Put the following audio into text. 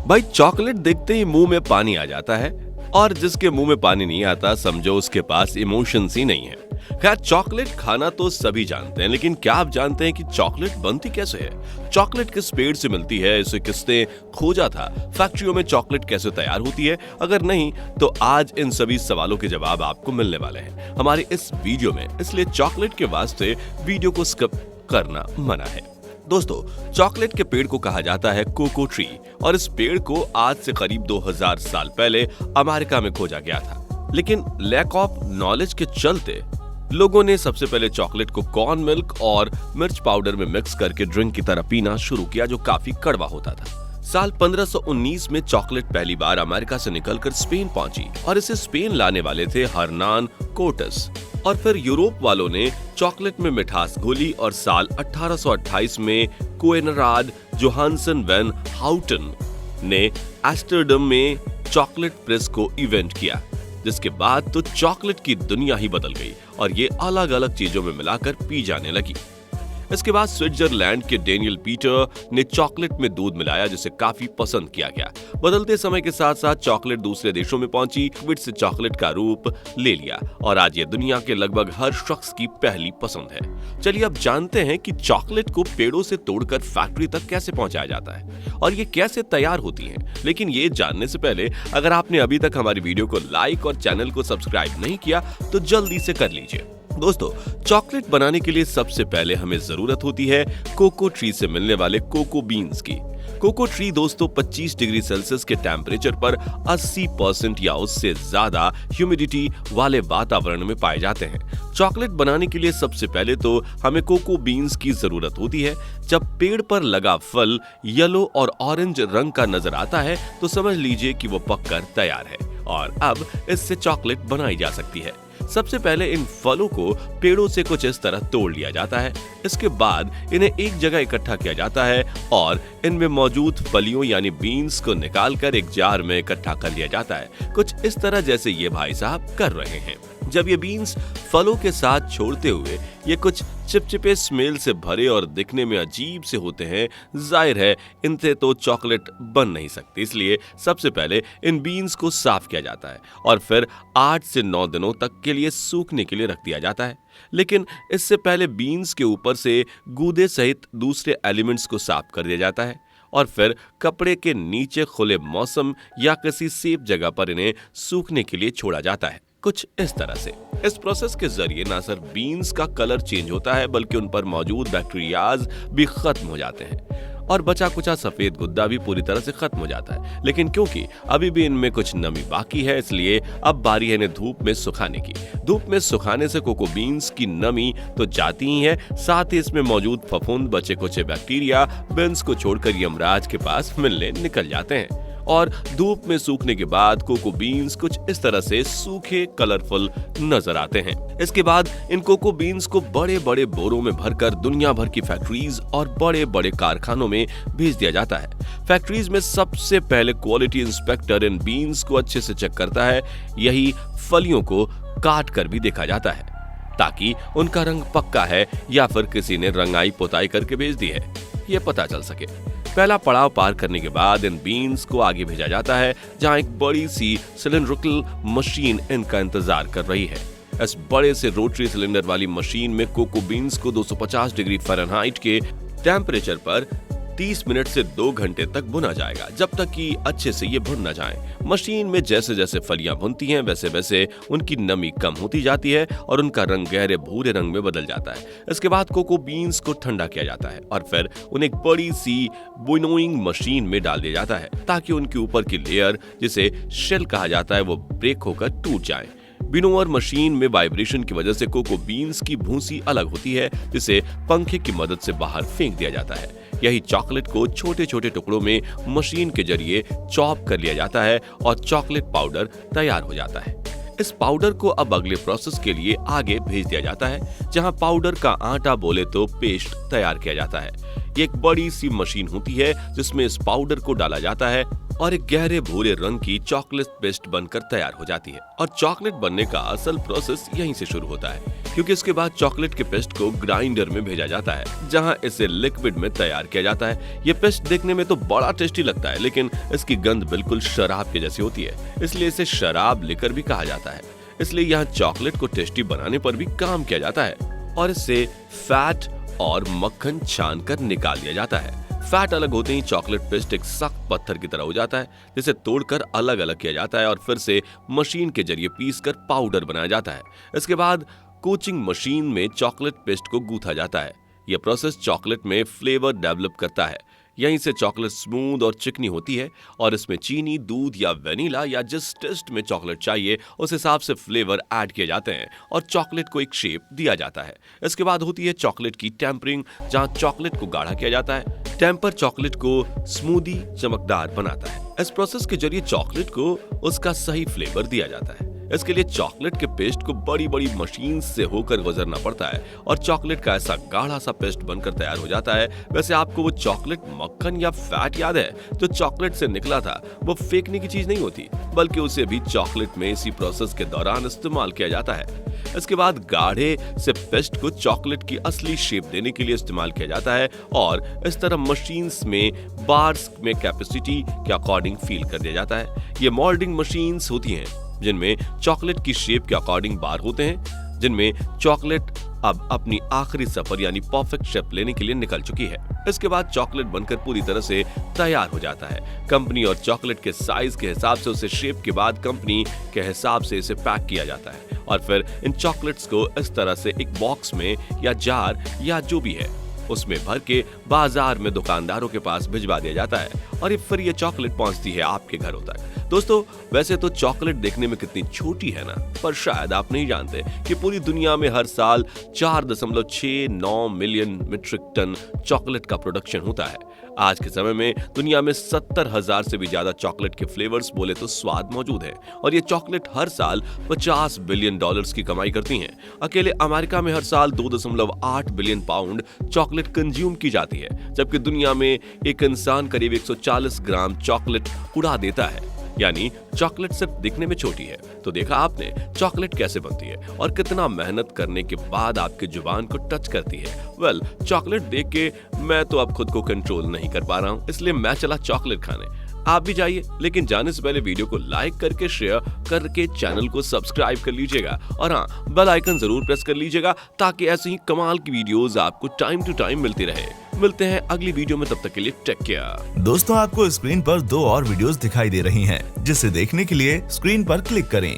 भाई चॉकलेट देखते ही मुंह में पानी आ जाता है, और जिसके मुंह में पानी नहीं आता समझो उसके पास इमोशंस ही नहीं है। खैर चॉकलेट खाना तो सभी जानते हैं, लेकिन क्या आप जानते हैं कि चॉकलेट बनती कैसे है? चॉकलेट किस पेड़ से मिलती है, इसे किसने खोजा था, फैक्ट्रियों में चॉकलेट कैसे तैयार होती है? अगर नहीं तो आज इन सभी सवालों के जवाब आपको मिलने वाले हैं हमारे इस वीडियो में, इसलिए चॉकलेट के वास्ते वीडियो को स्किप करना मना है। दोस्तों चॉकलेट के पेड़ को कहा जाता है कोको ट्री, और इस पेड़ को आज से करीब 2000 साल पहले अमेरिका में खोजा गया था। लेकिन लैक ऑफ नॉलेज के चलते लोगों ने सबसे पहले चॉकलेट को कॉर्न मिल्क और मिर्च पाउडर में मिक्स करके ड्रिंक की तरह पीना शुरू किया, जो काफी कड़वा होता था। साल 1519 में चॉकलेट पहली बार अमेरिका से निकलकर स्पेन पहुंची, और इसे स्पेन लाने वाले थे हर्नान कोर्टेस। और फिर यूरोप वालों ने चॉकलेट में मिठास घोली, और साल 1828 में कोएनराड जोहानसन वैन हाउटन ने एम्स्टर्डम में चॉकलेट प्रेस को इवेंट किया, जिसके बाद तो चॉकलेट की दुनिया ही बदल गई और ये अलग अलग चीजों में मिलाकर पी जाने लगी। इसके बाद स्विट्जरलैंड के डेनियल पीटर ने चॉकलेट में दूध मिलाया, जिसे काफी पसंद किया गया। बदलते समय के साथ साथ चॉकलेट दूसरे देशों में पहुंची, लिक्विड से चॉकलेट का रूप ले लिया, और आज ये दुनिया के लगभग हर शख्स की पहली पसंद है। चलिए अब जानते हैं कि चॉकलेट को पेड़ों से तोड़कर फैक्ट्री तक कैसे पहुंचाया जाता है और ये कैसे तैयार होती है। लेकिन ये जानने से पहले अगर आपने अभी तक हमारी वीडियो को लाइक और चैनल को सब्सक्राइब नहीं किया तो जल्दी से कर लीजिए। दोस्तों चॉकलेट बनाने के लिए सबसे पहले हमें जरूरत होती है कोको ट्री से मिलने वाले कोको बीन्स की। कोको ट्री दोस्तों 25 डिग्री सेल्सियस के टेम्परेचर पर 80% या उससे ज्यादा ह्यूमिडिटी वाले वातावरण में पाए जाते हैं। चॉकलेट बनाने के लिए सबसे पहले तो हमें कोको बीन्स की जरूरत होती है। जब पेड़ पर लगा फल येलो और ऑरेंज रंग का नजर आता है तो समझ लीजिए कि वो पककर तैयार है, और अब इससे चॉकलेट बनाई जा सकती है। सबसे पहले इन फलों को पेड़ों से कुछ इस तरह तोड़ लिया जाता है। इसके बाद इन्हें एक जगह इकट्ठा किया जाता है और इनमें मौजूद फलियों यानी बीन्स को निकालकर एक जार में इकट्ठा कर लिया जाता है, कुछ इस तरह जैसे ये भाई साहब कर रहे हैं। जब ये बीन्स फलों के साथ छोड़ते हुए ये कुछ चिपचिपे स्मेल से भरे और दिखने में अजीब से होते हैं, जाहिर है इनसे तो चॉकलेट बन नहीं सकती, इसलिए सबसे पहले इन बीन्स को साफ किया जाता है और फिर 8 से 9 दिनों तक के लिए सूखने के लिए रख दिया जाता है। लेकिन इससे पहले बीन्स के ऊपर से गूदे सहित दूसरे एलिमेंट्स को साफ कर दिया जाता है, और फिर कपड़े के नीचे खुले मौसम या किसी सेफ जगह पर इन्हें सूखने के लिए छोड़ा जाता है, कुछ इस तरह से। इस प्रोसेस के जरिए ना सिर्फ बीन्स का कलर चेंज होता है बल्कि उन पर मौजूद बैक्टीरियाज भी खत्म हो जाते हैं, और बचा कुचा सफेद गुद्दा भी पूरी तरह से खत्म हो जाता है। लेकिन क्योंकि अभी भी इनमें कुछ नमी बाकी है, इसलिए अब बारी है इन्हें धूप में सुखाने की। धूप में सुखाने से कोको बीन्स की नमी तो जाती ही है, साथ ही इसमें मौजूद फफूंद बचे कुचे बैक्टीरिया बीन्स को छोड़कर यमराज के पास मिलने निकल जाते हैं, और धूप में सूखने के बाद कोको बीन्स कुछ इस तरह से सूखे कलरफुल नजर आते हैं। इसके बाद इन कोको बीन्स को बड़े बड़े बोरों में भरकर दुनिया भर की फैक्ट्रीज और बड़े बड़े कारखानों में भेज दिया जाता है। फैक्ट्रीज में सबसे पहले क्वालिटी इंस्पेक्टर इन बीन्स को अच्छे से चेक करता है। यही फलियों को काट कर भी देखा जाता है ताकि उनका रंग पक्का है या फिर किसी ने रंगाई पुताई करके भेज दी है, ये पता चल सके। पहला पड़ाव पार करने के बाद इन बीन्स को आगे भेजा जाता है, जहां एक बड़ी सी सिलिंड्रिकल मशीन इनका इंतजार कर रही है। इस बड़े से रोटरी सिलेंडर वाली मशीन में कोको बीन्स को 250 डिग्री फ़ारेनहाइट के टेम्परेचर पर 30 मिनट से 2 घंटे तक भुना जाएगा, जब तक कि अच्छे से ये भुन न जाए। मशीन में जैसे जैसे फलियां भुनती हैं वैसे वैसे उनकी नमी कम होती जाती है और उनका रंग गहरे भूरे रंग में बदल जाता है। इसके बाद कोको बीन्स को ठंडा किया जाता है और फिर उन्हें एक बड़ी सी विनोइंग मशीन में डाल दिया जाता है ताकि उनके ऊपर की लेयर, जिसे शेल कहा जाता है, वो ब्रेक होकर टूट जाए। विनोअर मशीन में वाइब्रेशन की वजह से कोको बीन्स की भूसी अलग होती है, जिसे पंखे की मदद से बाहर फेंक दिया जाता है। यही चॉकलेट को छोटे छोटे टुकड़ों में मशीन के जरिए चॉप कर लिया जाता है और चॉकलेट पाउडर तैयार हो जाता है। इस पाउडर को अब अगले प्रोसेस के लिए आगे भेज दिया जाता है, जहां पाउडर का आटा बोले तो पेस्ट तैयार किया जाता है। ये एक बड़ी सी मशीन होती है जिसमें इस पाउडर को डाला जाता है और एक गहरे भूरे रंग की चॉकलेट पेस्ट बनकर तैयार हो जाती है। और चॉकलेट बनने का असल प्रोसेस यहीं से शुरू होता है, क्योंकि इसके बाद चॉकलेट के पेस्ट को ग्राइंडर में भेजा जाता है, जहां इसे लिक्विड में तैयार किया जाता है। ये पेस्ट देखने में तो बड़ा टेस्टी लगता है, लेकिन इसकी गंध बिल्कुल शराब के जैसी होती है, इसलिए इसे शराब लिकर भी कहा जाता है। इसलिए यहाँ चॉकलेट को टेस्टी बनाने पर भी काम किया जाता है और इससे फैट और मक्खन छान कर निकाल दिया जाता है। फैट अलग होते ही चॉकलेट पेस्ट एक सख्त पत्थर की तरह हो जाता है, जिसे तोड़कर अलग अलग किया जाता है और फिर से मशीन के जरिए पीसकर पाउडर बनाया जाता है। इसके बाद कोचिंग मशीन में चॉकलेट पेस्ट को गूंथा जाता है। यह प्रोसेस चॉकलेट में फ्लेवर डेवलप करता है। यहीं से चॉकलेट स्मूथ और चिकनी होती है और इसमें चीनी, दूध या वेनिला या जिस टेस्ट में चॉकलेट चाहिए उस हिसाब से फ्लेवर ऐड किए जाते हैं और चॉकलेट को एक शेप दिया जाता है। इसके बाद होती है चॉकलेट की टेम्परिंग, जहां चॉकलेट को गाढ़ा किया जाता है। टेम्पर चॉकलेट को स्मूदी चमकदार बनाता है। इस प्रोसेस के जरिए चॉकलेट को उसका सही फ्लेवर दिया जाता है। इसके लिए चॉकलेट के पेस्ट को बड़ी बड़ी मशीन से होकर गुजरना पड़ता है और चॉकलेट का ऐसा गाढ़ा सा पेस्ट बनकर तैयार हो जाता है। वैसे आपको वो चॉकलेट मक्खन या फैट याद है जो चॉकलेट से निकला था? वो फेंकने की चीज नहीं होती, बल्कि उसे भी चॉकलेट में इसी प्रोसेस के दौरान इस्तेमाल किया जाता है। इसके बाद गाढ़े से पेस्ट को चॉकलेट की असली शेप देने के लिए इस्तेमाल किया जाता है और इस तरह मशीन्स में बार्स में कैपेसिटी के अकॉर्डिंग फील कर दिया जाता है। ये मोल्डिंग मशीन्स होती हैं जिनमें चॉकलेट की शेप के अकॉर्डिंग बार होते हैं, जिनमें चॉकलेट अब अपनी आखिरी सफर यानी परफेक्ट शेप लेने के लिए निकल चुकी है। इसके बाद चॉकलेट बनकर पूरी तरह से तैयार हो जाता है। कंपनी और चॉकलेट के साइज के हिसाब से उसे शेप के बाद कंपनी के हिसाब से इसे पैक किया जाता है और फिर इन चॉकलेट्स को इस तरह से एक बॉक्स में या जार या जो भी है उसमें भर के बाजार में दुकानदारों के पास भिजवा दिया जाता है और फिर ये चॉकलेट पहुंचती है आपके घरों तक। दोस्तों, वैसे तो चॉकलेट देखने में कितनी छोटी है ना, पर शायद आप नहीं जानते कि पूरी दुनिया में हर साल 4.69 मिलियन मीट्रिक टन चॉकलेट का प्रोडक्शन होता है। आज के समय में दुनिया में 70,000 से भी ज्यादा चॉकलेट के फ्लेवर्स बोले तो स्वाद मौजूद है और ये चॉकलेट हर साल $50 बिलियन की कमाई करती हैं। अकेले अमेरिका में हर साल 2.8 बिलियन पाउंड चॉकलेट कंज्यूम की जाती है, जबकि दुनिया में एक इंसान करीब 140 ग्राम चॉकलेट उड़ा देता है। यानी चॉकलेट सिर्फ दिखने में छोटी है। तो देखा आपने चॉकलेट कैसे बनती है और कितना मेहनत करने के बाद आपके जुबान को टच करती है। चॉकलेट देख के मैं तो अब खुद को कंट्रोल नहीं कर पा रहा हूँ, इसलिए मैं चला चॉकलेट खाने। आप भी जाइए, लेकिन जाने से पहले वीडियो को लाइक करके शेयर करके चैनल को सब्सक्राइब कर लीजिएगा और हाँ, बेल आइकन जरूर प्रेस कर लीजिएगा ताकि ऐसे ही कमाल की वीडियोस आपको टाइम टू टाइम मिलती रहे। मिलते हैं अगली वीडियो में, तब तक के लिए टेक केयर। दोस्तों, आपको स्क्रीन पर 2 और वीडियोस दिखाई दे रही हैं, जिसे देखने के लिए स्क्रीन पर क्लिक करें।